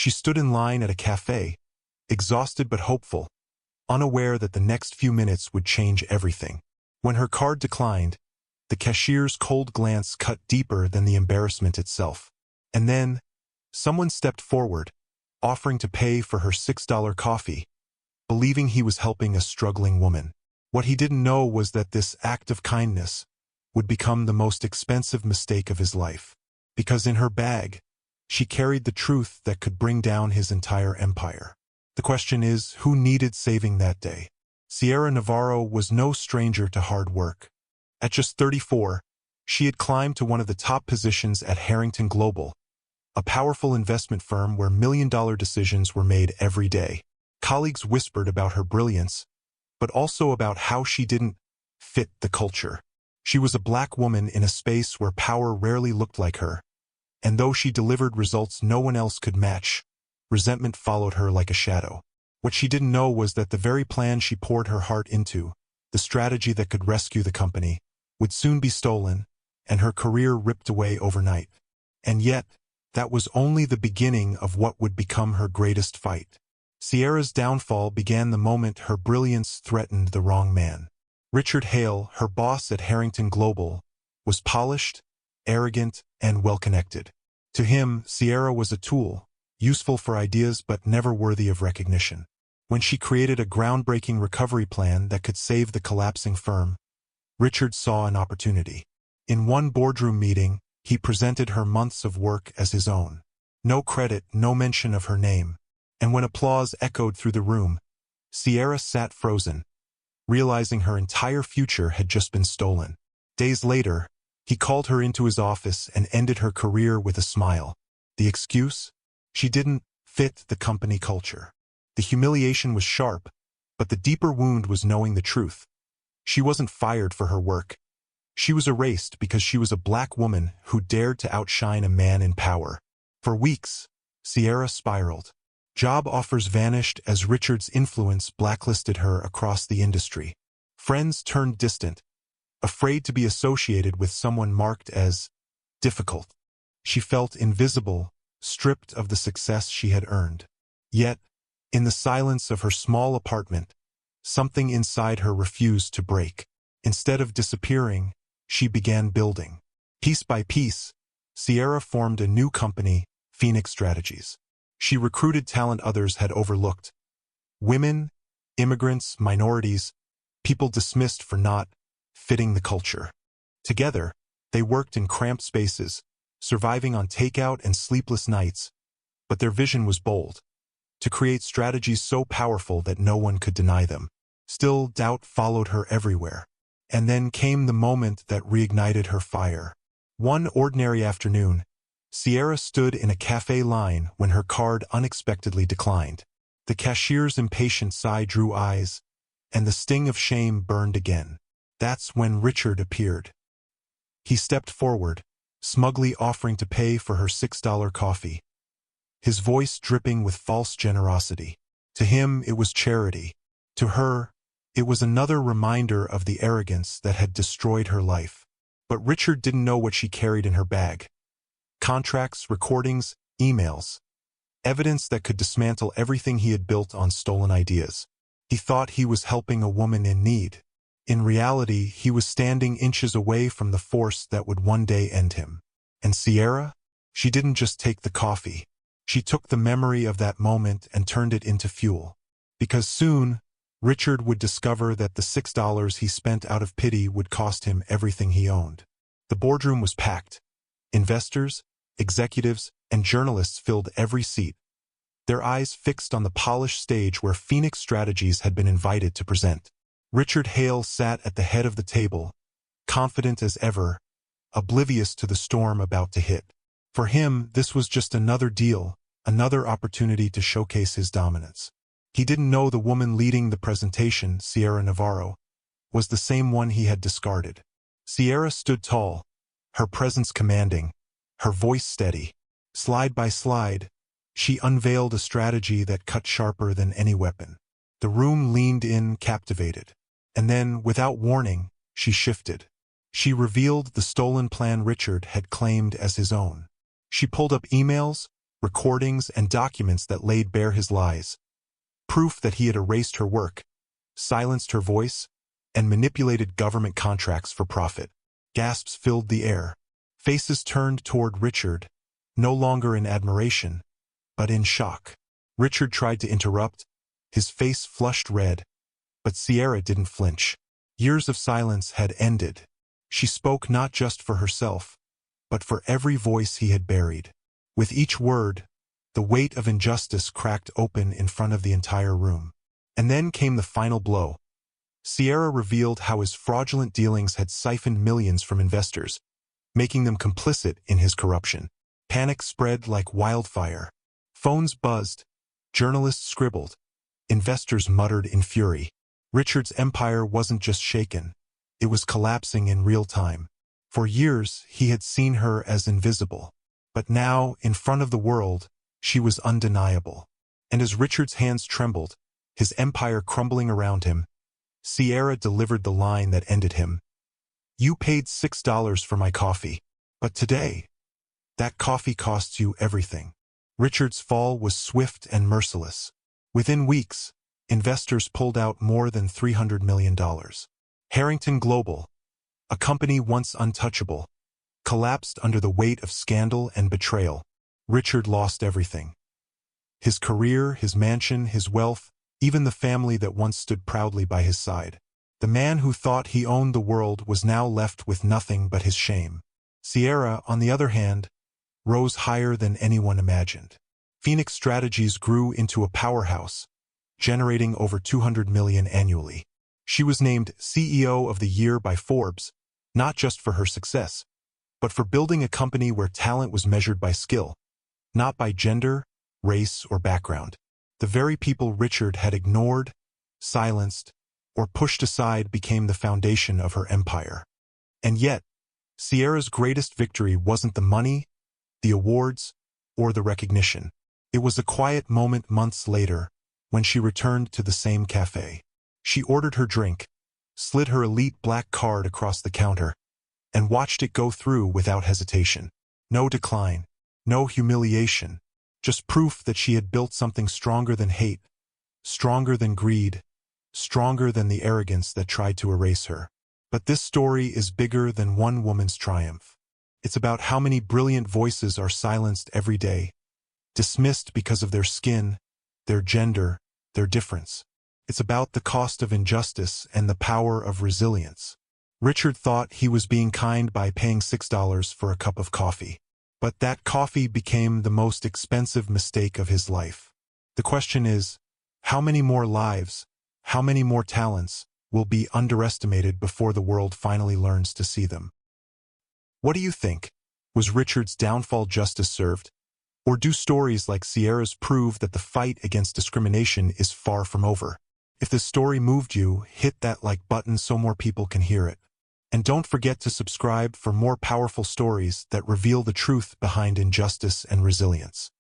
She stood in line at a cafe, exhausted but hopeful, unaware that the next few minutes would change everything. When her card declined, the cashier's cold glance cut deeper than the embarrassment itself. And then, someone stepped forward, offering to pay for her $6 coffee, believing he was helping a struggling woman. What he didn't know was that this act of kindness would become the most expensive mistake of his life. Because in her bag, she carried the truth that could bring down his entire empire. The question is, who needed saving that day? Sierra Navarro was no stranger to hard work. At just 34, she had climbed to one of the top positions at Harrington Global, a powerful investment firm where million-dollar decisions were made every day. Colleagues whispered about her brilliance, but also about how she didn't fit the culture. She was a black woman in a space where power rarely looked like her, and though she delivered results no one else could match, resentment followed her like a shadow. What she didn't know was that the very plan she poured her heart into, the strategy that could rescue the company, would soon be stolen, and her career ripped away overnight. And yet, that was only the beginning of what would become her greatest fight. Sierra's downfall began the moment her brilliance threatened the wrong man. Richard Hale, her boss at Harrington Global, was polished, arrogant, and well-connected. To him, Sierra was a tool, useful for ideas but never worthy of recognition. When she created a groundbreaking recovery plan that could save the collapsing firm, Richard saw an opportunity. In one boardroom meeting, he presented her months of work as his own. No credit, no mention of her name. And when applause echoed through the room, Sierra sat frozen, realizing her entire future had just been stolen. Days later, he called her into his office and ended her career with a smile. The excuse? She didn't fit the company culture. The humiliation was sharp, but the deeper wound was knowing the truth. She wasn't fired for her work. She was erased because she was a black woman who dared to outshine a man in power. For weeks, Sierra spiraled. Job offers vanished as Richard's influence blacklisted her across the industry. Friends turned distant, afraid to be associated with someone marked as difficult. She felt invisible, stripped of the success she had earned. Yet, in the silence of her small apartment, something inside her refused to break. Instead of disappearing, she began building. Piece by piece, Sierra formed a new company, Phoenix Strategies. She recruited talent others had overlooked. Women, immigrants, minorities, people dismissed for not fitting the culture. Together, they worked in cramped spaces, surviving on takeout and sleepless nights, but their vision was bold: to create strategies so powerful that no one could deny them. Still, doubt followed her everywhere. And then came the moment that reignited her fire. One ordinary afternoon, Sierra stood in a cafe line when her card unexpectedly declined. The cashier's impatient sigh drew eyes, and the sting of shame burned again. That's when Richard appeared. He stepped forward, smugly offering to pay for her $6 coffee, his voice dripping with false generosity. To him, it was charity. To her, it was another reminder of the arrogance that had destroyed her life. But Richard didn't know what she carried in her bag. Contracts, recordings, emails. Evidence that could dismantle everything he had built on stolen ideas. He thought he was helping a woman in need. In reality, he was standing inches away from the force that would one day end him. And Sierra? She didn't just take the coffee. She took the memory of that moment and turned it into fuel. Because soon, Richard would discover that the $6 he spent out of pity would cost him everything he owned. The boardroom was packed. Investors, executives, and journalists filled every seat, their eyes fixed on the polished stage where Phoenix Strategies had been invited to present. Richard Hale sat at the head of the table, confident as ever, oblivious to the storm about to hit. For him, this was just another deal, another opportunity to showcase his dominance. He didn't know the woman leading the presentation, Sierra Navarro, was the same one he had discarded. Sierra stood tall, her presence commanding, her voice steady. Slide by slide, she unveiled a strategy that cut sharper than any weapon. The room leaned in, captivated. And then, without warning, she shifted. She revealed the stolen plan Richard had claimed as his own. She pulled up emails, recordings, and documents that laid bare his lies. Proof that he had erased her work, silenced her voice, and manipulated government contracts for profit. Gasps filled the air. Faces turned toward Richard, no longer in admiration, but in shock. Richard tried to interrupt, his face flushed red, but Sierra didn't flinch. Years of silence had ended. She spoke not just for herself, but for every voice he had buried. With each word, the weight of injustice cracked open in front of the entire room. And then came the final blow. Sierra revealed how his fraudulent dealings had siphoned millions from investors, making them complicit in his corruption. Panic spread like wildfire. Phones buzzed, journalists scribbled, investors muttered in fury. Richard's empire wasn't just shaken, it was collapsing in real time. For years, he had seen her as invisible. But now, in front of the world, she was undeniable. And as Richard's hands trembled, his empire crumbling around him, Sierra delivered the line that ended him. "You paid $6 for my coffee, but today, that coffee costs you everything." Richard's fall was swift and merciless. Within weeks, investors pulled out more than $300 million. Harrington Global, a company once untouchable, collapsed under the weight of scandal and betrayal. Richard lost everything. His career, his mansion, his wealth, even the family that once stood proudly by his side. The man who thought he owned the world was now left with nothing but his shame. Sierra, on the other hand, rose higher than anyone imagined. Phoenix Strategies grew into a powerhouse, generating over $200 million annually. She was named CEO of the Year by Forbes, not just for her success, but for building a company where talent was measured by skill, not by gender, race, or background. The very people Richard had ignored, silenced, or pushed aside became the foundation of her empire. And yet, Sierra's greatest victory wasn't the money, the awards, or the recognition. It was a quiet moment months later, when she returned to the same cafe. She ordered her drink, slid her elite black card across the counter, and watched it go through without hesitation. No decline, no humiliation, just proof that she had built something stronger than hate, stronger than greed, stronger than the arrogance that tried to erase her. But this story is bigger than one woman's triumph. It's about how many brilliant voices are silenced every day, dismissed because of their skin, their gender, their difference. It's about the cost of injustice and the power of resilience. Richard thought he was being kind by paying $6 for a cup of coffee. But that coffee became the most expensive mistake of his life. The question is, how many more lives, how many more talents will be underestimated before the world finally learns to see them? What do you think? Was Richard's downfall justice served? Or do stories like Sierra's prove that the fight against discrimination is far from over? If this story moved you, hit that like button so more people can hear it. And don't forget to subscribe for more powerful stories that reveal the truth behind injustice and resilience.